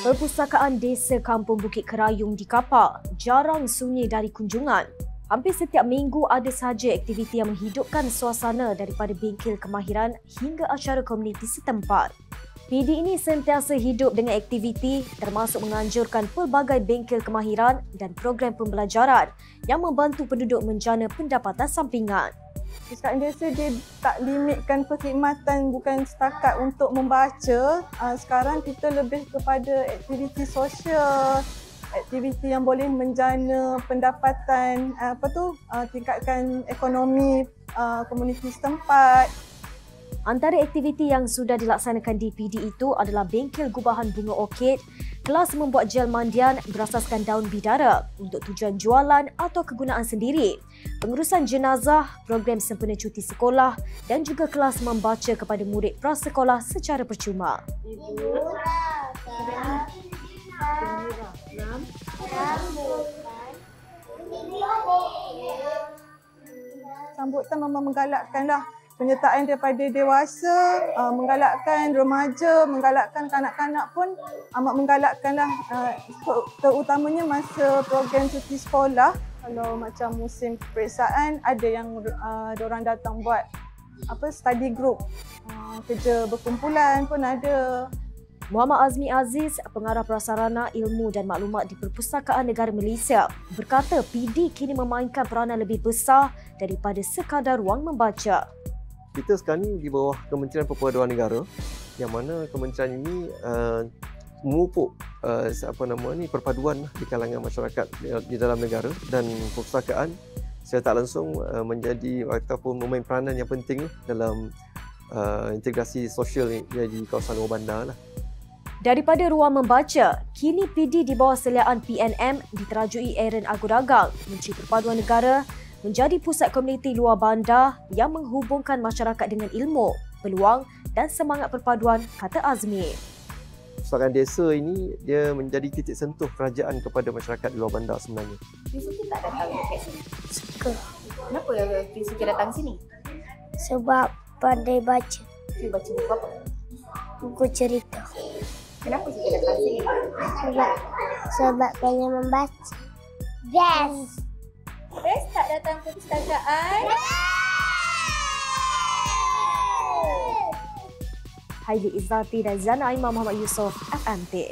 Perpustakaan Desa Kampung Bukit Kerayung di Kapak jarang sunyi dari kunjungan. Hampir setiap minggu ada sahaja aktiviti yang menghidupkan suasana daripada bengkel kemahiran hingga acara komuniti setempat. PD ini sentiasa hidup dengan aktiviti termasuk menganjurkan pelbagai bengkel kemahiran dan program pembelajaran yang membantu penduduk menjana pendapatan sampingan. Perpustakaan desa dia tak limitkan perkhidmatan bukan setakat untuk membaca. Sekarang kita lebih kepada aktiviti sosial, aktiviti yang boleh menjana pendapatan, tingkatkan ekonomi komuniti setempat. Antara aktiviti yang sudah dilaksanakan di PD itu adalah bengkel gubahan bunga orkid, kelas membuat gel mandian berasaskan daun bidara untuk tujuan jualan atau kegunaan sendiri, pengurusan jenazah, program sempena cuti sekolah dan juga kelas membaca kepada murid prasekolah secara percuma. Sambutan memang menggalakkanlah penyertaan daripada dewasa, menggalakkan remaja, menggalakkan kanak-kanak pun amat menggalakkanlah, terutamanya masa program cuti sekolah. Kalau macam musim peperiksaan, ada yang diorang datang buat study group, kerja berkumpulan pun ada. Muhammad Azmi Aziz, Pengarah Prasarana Ilmu dan Maklumat di Perpustakaan Negara Malaysia, berkata PD kini memainkan peranan lebih besar daripada sekadar ruang membaca. Kita sekarang ni di bawah Kementerian Perpaduan Negara, yang mana kementerian ini memupuk perpaduan di kalangan masyarakat di dalam negara, dan perpustakaan secara tak langsung menjadi ataupun memain peranan yang penting dalam integrasi sosial di kawasan luar bandar lah. Daripada ruang membaca, kini PD di bawah seliaan PNM diterajui Aaron Aguragang, Menteri Perpaduan Negara, menjadi pusat komuniti luar bandar yang menghubungkan masyarakat dengan ilmu, peluang dan semangat perpaduan, kata Azmi. Perpustakaan desa ini dia menjadi titik sentuh kerajaan kepada masyarakat di luar bandar sebenarnya. Prisuki tak datang dekat sini? Suka. Kenapa Prisuki datang sini? Sebab pandai baca. Dia baca buku apa? Buku cerita. Kenapa Suki datang sini? Sebab pengen membaca. Best! Best tak datang ke perpustakaan? Haili Izzati dan Zana Aimah Muhammad Yusof, FMT.